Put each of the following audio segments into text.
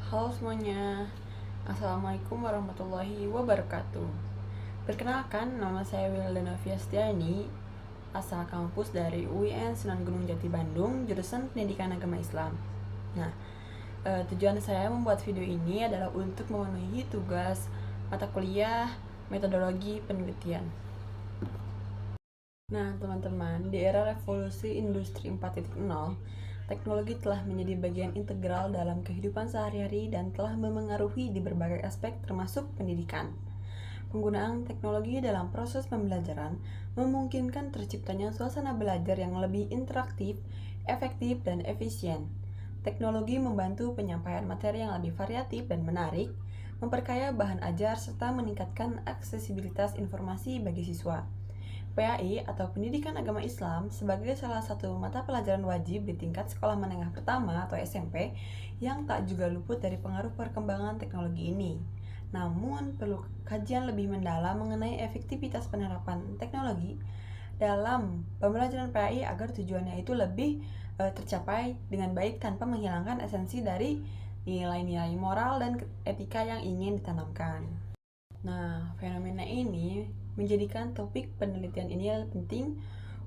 Halo semuanya, Assalamualaikum warahmatullahi wabarakatuh. Perkenalkan, nama saya Wilda Novia Setiani, asal kampus dari UIN Sunan Gunung Jati Bandung, jurusan Pendidikan Agama Islam. Nah, tujuan saya membuat video ini adalah untuk memenuhi tugas mata kuliah metodologi penelitian. Nah, teman-teman, di era revolusi industri 4.0, teknologi telah menjadi bagian integral dalam kehidupan sehari-hari dan telah memengaruhi di berbagai aspek termasuk pendidikan. Penggunaan teknologi dalam proses pembelajaran memungkinkan terciptanya suasana belajar yang lebih interaktif, efektif, dan efisien. Teknologi membantu penyampaian materi yang lebih variatif dan menarik, memperkaya bahan ajar, serta meningkatkan aksesibilitas informasi bagi siswa. PAI atau Pendidikan Agama Islam sebagai salah satu mata pelajaran wajib di tingkat sekolah menengah pertama atau SMP yang tak juga luput dari pengaruh perkembangan teknologi ini. Namun, perlu kajian lebih mendalam mengenai efektivitas penerapan teknologi dalam pembelajaran PAI agar tujuannya itu lebih tercapai dengan baik tanpa menghilangkan esensi dari nilai-nilai moral dan etika yang ingin ditanamkan. Nah, fenomena ini menjadikan topik penelitian ini penting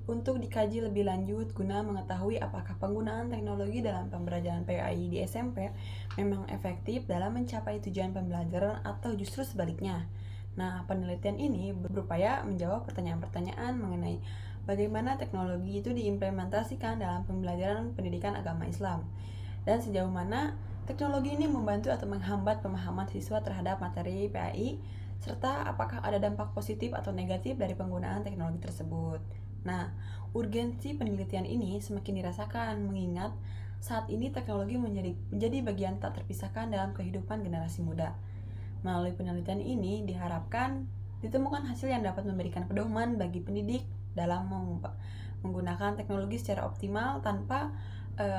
untuk dikaji lebih lanjut guna mengetahui apakah penggunaan teknologi dalam pembelajaran PAI di SMP memang efektif dalam mencapai tujuan pembelajaran atau justru sebaliknya. Nah, penelitian ini berupaya menjawab pertanyaan-pertanyaan mengenai bagaimana teknologi itu diimplementasikan dalam pembelajaran pendidikan agama Islam dan sejauh mana teknologi ini membantu atau menghambat pemahaman siswa terhadap materi PAI serta apakah ada dampak positif atau negatif dari penggunaan teknologi tersebut. Nah, urgensi penelitian ini semakin dirasakan mengingat saat ini teknologi menjadi bagian tak terpisahkan dalam kehidupan generasi muda. Melalui penelitian ini diharapkan ditemukan hasil yang dapat memberikan pedoman bagi pendidik dalam menggunakan teknologi secara optimal tanpa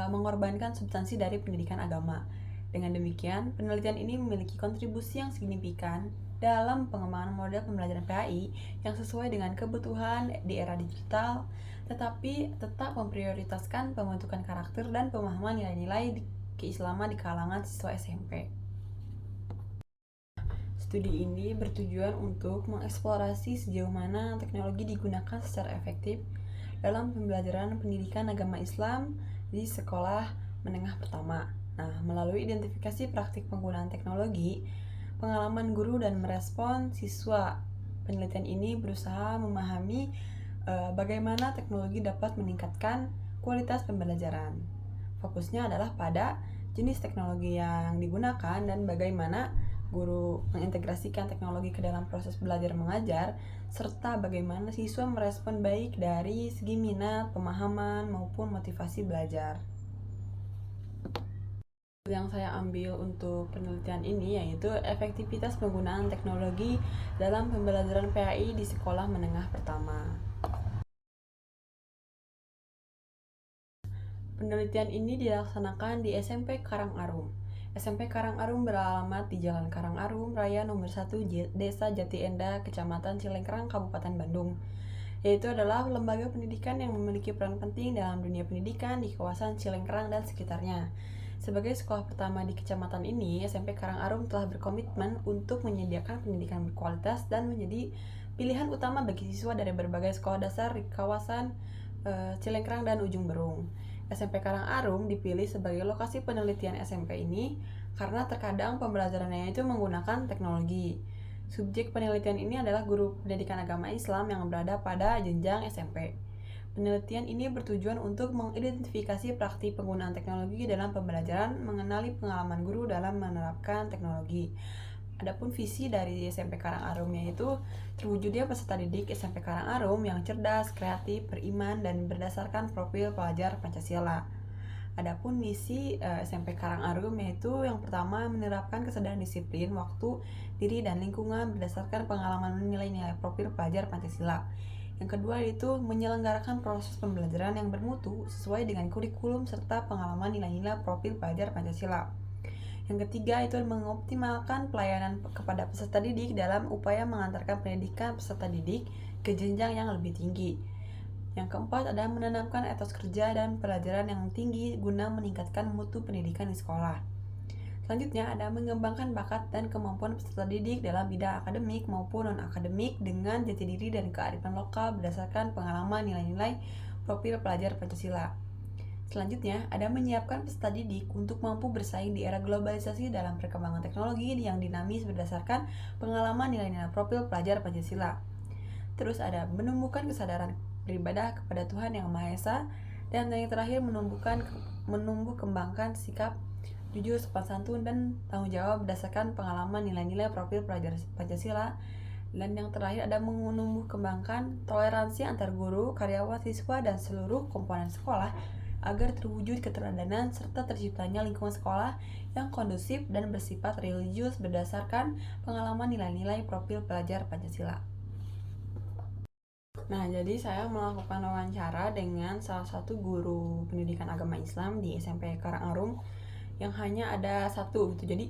mengorbankan substansi dari pendidikan agama. Dengan demikian, penelitian ini memiliki kontribusi yang signifikan dalam pengembangan model pembelajaran PAI yang sesuai dengan kebutuhan di era digital, tetapi tetap memprioritaskan pembentukan karakter dan pemahaman nilai-nilai keislaman di kalangan siswa SMP. Studi ini bertujuan untuk mengeksplorasi sejauh mana teknologi digunakan secara efektif dalam pembelajaran pendidikan agama Islam di sekolah menengah pertama. Nah, melalui identifikasi praktik penggunaan teknologi, pengalaman guru dan merespon siswa, penelitian ini berusaha memahami bagaimana teknologi dapat meningkatkan kualitas pembelajaran. Fokusnya adalah pada jenis teknologi yang digunakan dan bagaimana guru mengintegrasikan teknologi ke dalam proses belajar mengajar, serta bagaimana siswa merespon baik dari segi minat, pemahaman, maupun motivasi belajar. Yang saya ambil untuk penelitian ini yaitu efektivitas penggunaan teknologi dalam pembelajaran PAI di sekolah menengah pertama. Penelitian ini dilaksanakan di SMP Karangarum. SMP Karangarum beralamat di Jalan Karangarum Raya nomor 1 Desa Jati Endah, Kecamatan Cilengkrang, Kabupaten Bandung. Yaitu adalah lembaga pendidikan yang memiliki peran penting dalam dunia pendidikan di kawasan Cilengkrang dan sekitarnya. Sebagai sekolah pertama di kecamatan ini, SMP Karangarum telah berkomitmen untuk menyediakan pendidikan berkualitas dan menjadi pilihan utama bagi siswa dari berbagai sekolah dasar di kawasan Cilengkrang dan Ujung Berung. SMP Karangarum dipilih sebagai lokasi penelitian SMP ini karena terkadang pembelajarannya itu menggunakan teknologi. Subjek penelitian ini adalah guru pendidikan agama Islam yang berada pada jenjang SMP. Penelitian ini bertujuan untuk mengidentifikasi praktik penggunaan teknologi dalam pembelajaran, mengenali pengalaman guru dalam menerapkan teknologi. Adapun visi dari SMP Karangarum yaitu terwujudnya peserta didik SMP Karangarum yang cerdas, kreatif, beriman, dan berdasarkan profil pelajar Pancasila. Adapun misi SMP Karangarum yaitu yang pertama menerapkan kesadaran disiplin, waktu, diri, dan lingkungan berdasarkan pengalaman nilai-nilai profil pelajar Pancasila. Yang kedua yaitu menyelenggarakan proses pembelajaran yang bermutu sesuai dengan kurikulum serta pengalaman nilai-nilai profil pelajar Pancasila. Yang ketiga itu mengoptimalkan pelayanan kepada peserta didik dalam upaya mengantarkan pendidikan peserta didik ke jenjang yang lebih tinggi. Yang keempat adalah menanamkan etos kerja dan pelajaran yang tinggi guna meningkatkan mutu pendidikan di sekolah. Selanjutnya ada mengembangkan bakat dan kemampuan peserta didik dalam bidang akademik maupun non-akademik dengan jati diri dan kearifan lokal berdasarkan pengalaman nilai-nilai profil pelajar Pancasila. Selanjutnya, ada menyiapkan peserta didik untuk mampu bersaing di era globalisasi dalam perkembangan teknologi yang dinamis berdasarkan pengalaman nilai-nilai profil pelajar Pancasila. Terus ada menumbuhkan kesadaran beribadah kepada Tuhan Yang Maha Esa, dan yang terakhir menumbuh kembangkan sikap jujur, sopan santun, dan tanggung jawab berdasarkan pengalaman nilai-nilai profil pelajar Pancasila. Dan yang terakhir ada menumbuh kembangkan toleransi antar guru, karyawan, siswa, dan seluruh komponen sekolah agar terwujud keteladanan serta terciptanya lingkungan sekolah yang kondusif dan bersifat religius berdasarkan pengalaman nilai-nilai profil pelajar Pancasila. Nah, jadi saya melakukan wawancara dengan salah satu guru pendidikan agama Islam di SMP Karangarum yang hanya ada satu gitu. Jadi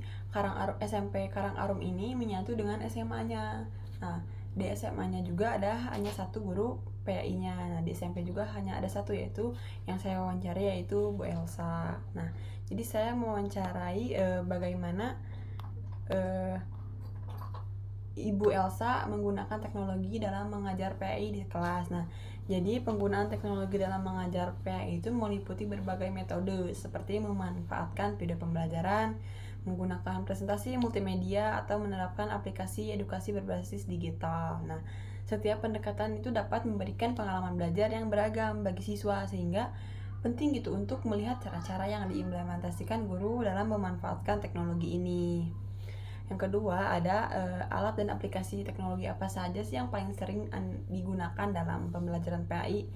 SMP Karangarum ini menyatu dengan SMA-nya. Nah, di SMA-nya juga ada hanya satu guru PAI-nya. Nah, di SMP juga hanya ada satu, yaitu yang saya wawancarai, yaitu Bu Elsa. Nah, jadi saya mewawancarai bagaimana Ibu Elsa menggunakan teknologi dalam mengajar PAI di kelas. Nah, jadi penggunaan teknologi dalam mengajar PAI itu meliputi berbagai metode seperti memanfaatkan video pembelajaran, menggunakan presentasi multimedia, atau menerapkan aplikasi edukasi berbasis digital. Nah, setiap pendekatan itu dapat memberikan pengalaman belajar yang beragam bagi siswa, sehingga penting gitu untuk melihat cara-cara yang diimplementasikan guru dalam memanfaatkan teknologi ini. Yang kedua ada alat dan aplikasi teknologi apa saja sih yang paling sering digunakan dalam pembelajaran PAI.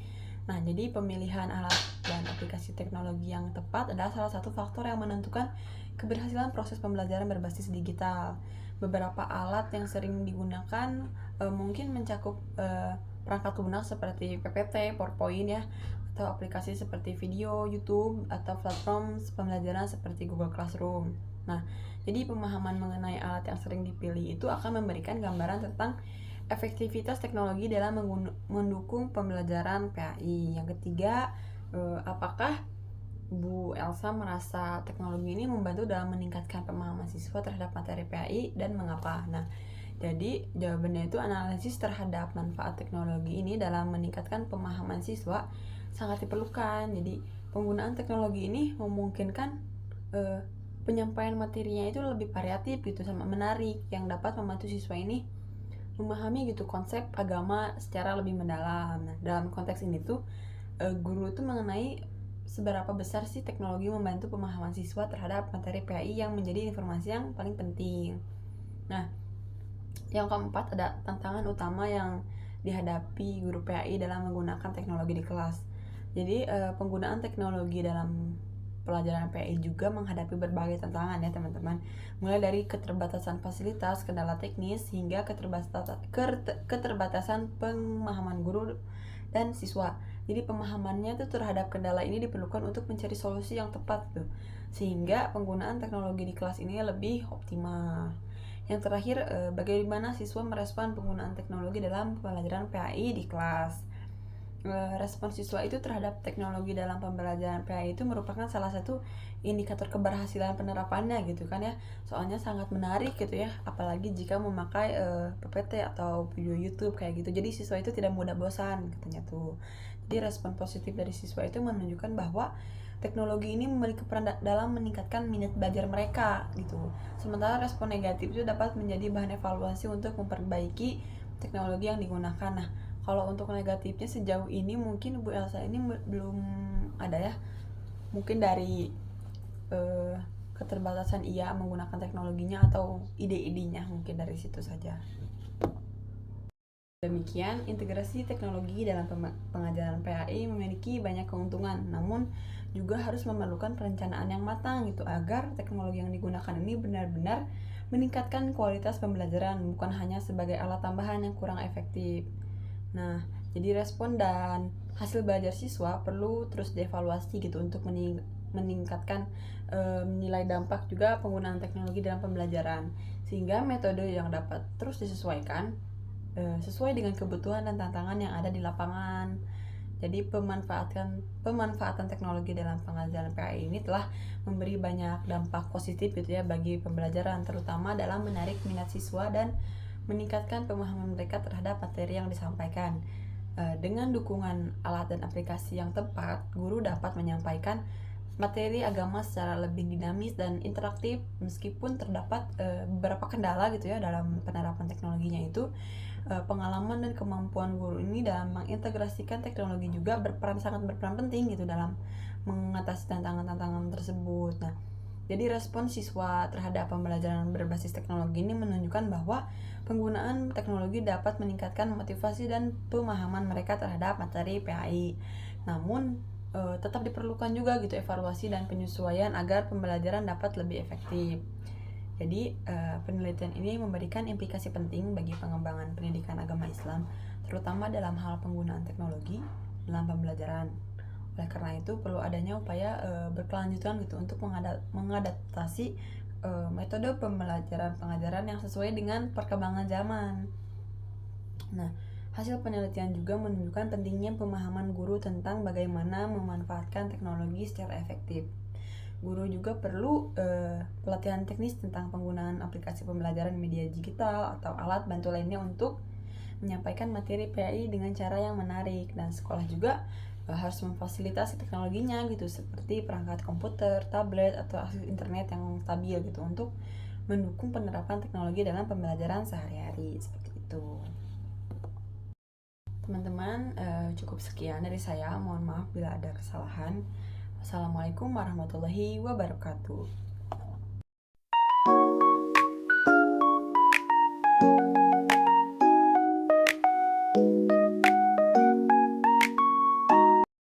Nah, jadi pemilihan alat dan aplikasi teknologi yang tepat adalah salah satu faktor yang menentukan keberhasilan proses pembelajaran berbasis digital. Beberapa alat yang sering digunakan mungkin mencakup perangkat lunak seperti PPT, PowerPoint ya, atau aplikasi seperti video, YouTube, atau platform pembelajaran seperti Google Classroom. Nah, jadi pemahaman mengenai alat yang sering dipilih itu akan memberikan gambaran tentang efektivitas teknologi dalam mendukung pembelajaran PAI. Yang ketiga, apakah Bu Elsa merasa teknologi ini membantu dalam meningkatkan pemahaman siswa terhadap materi PAI dan mengapa? Nah, jadi jawabannya itu analisis terhadap manfaat teknologi ini dalam meningkatkan pemahaman siswa sangat diperlukan. Jadi penggunaan teknologi ini memungkinkan penyampaian materinya itu lebih variatif gitu sama menarik, yang dapat membantu siswa ini memahami gitu konsep agama secara lebih mendalam. Nah, dalam konteks ini tuh guru itu mengenai seberapa besar sih teknologi membantu pemahaman siswa terhadap materi PAI yang menjadi informasi yang paling penting. Nah, yang keempat ada tantangan utama yang dihadapi guru PAI dalam menggunakan teknologi di kelas. Jadi penggunaan teknologi dalam pelajaran PAI juga menghadapi berbagai tantangan ya teman-teman. Mulai dari keterbatasan fasilitas, kendala teknis, hingga keterbatasan pemahaman guru dan siswa. Jadi pemahamannya itu terhadap kendala ini diperlukan untuk mencari solusi yang tepat tuh, sehingga penggunaan teknologi di kelas ini lebih optimal. Yang terakhir, bagaimana siswa merespon penggunaan teknologi dalam pelajaran PAI di kelas. Respon siswa itu terhadap teknologi dalam pembelajaran PAI itu merupakan salah satu indikator keberhasilan penerapannya gitu kan ya. Soalnya sangat menarik gitu ya, apalagi jika memakai PPT atau video YouTube kayak gitu. Jadi siswa itu tidak mudah bosan katanya tuh. Jadi respon positif dari siswa itu menunjukkan bahwa teknologi ini memiliki peran dalam meningkatkan minat belajar mereka gitu. Sementara respon negatif itu dapat menjadi bahan evaluasi untuk memperbaiki teknologi yang digunakan. Nah, kalau untuk negatifnya sejauh ini mungkin Bu Elsa ini belum ada ya. Mungkin dari keterbatasan ia menggunakan teknologinya atau ide-idenya, mungkin dari situ saja. Demikian, integrasi teknologi dalam pengajaran PAI memiliki banyak keuntungan, namun juga harus memerlukan perencanaan yang matang gitu agar teknologi yang digunakan ini benar-benar meningkatkan kualitas pembelajaran, bukan hanya sebagai alat tambahan yang kurang efektif. Nah, jadi respon dan hasil belajar siswa perlu terus dievaluasi gitu untuk meningkatkan nilai dampak juga penggunaan teknologi dalam pembelajaran, sehingga metode yang dapat terus disesuaikan sesuai dengan kebutuhan dan tantangan yang ada di lapangan. Jadi pemanfaatan teknologi dalam pengajaran PAI ini telah memberi banyak dampak positif gitu ya bagi pembelajaran, terutama dalam menarik minat siswa dan meningkatkan pemahaman mereka terhadap materi yang disampaikan. Dengan dukungan alat dan aplikasi yang tepat, guru dapat menyampaikan materi agama secara lebih dinamis dan interaktif meskipun terdapat beberapa kendala gitu ya dalam penerapan teknologinya itu. Pengalaman dan kemampuan guru ini dalam mengintegrasikan teknologi juga sangat berperan penting gitu dalam mengatasi tantangan-tantangan tersebut. Nah, jadi respon siswa terhadap pembelajaran berbasis teknologi ini menunjukkan bahwa penggunaan teknologi dapat meningkatkan motivasi dan pemahaman mereka terhadap materi PAI. Namun tetap diperlukan juga gitu evaluasi dan penyesuaian agar pembelajaran dapat lebih efektif. Jadi penelitian ini memberikan implikasi penting bagi pengembangan pendidikan agama Islam, terutama dalam hal penggunaan teknologi dalam pembelajaran. Oleh karena itu perlu adanya upaya berkelanjutan gitu untuk mengadaptasi metode pembelajaran pengajaran yang sesuai dengan perkembangan zaman. Nah, hasil penelitian juga menunjukkan pentingnya pemahaman guru tentang bagaimana memanfaatkan teknologi secara efektif. Guru juga perlu pelatihan teknis tentang penggunaan aplikasi pembelajaran media digital atau alat bantu lainnya untuk menyampaikan materi PAI dengan cara yang menarik, dan sekolah juga harus memfasilitasi teknologinya gitu seperti perangkat komputer, tablet atau akses internet yang stabil gitu untuk mendukung penerapan teknologi dalam pembelajaran sehari-hari seperti itu. Teman-teman, cukup sekian dari saya. Mohon maaf bila ada kesalahan. Wassalamualaikum warahmatullahi wabarakatuh.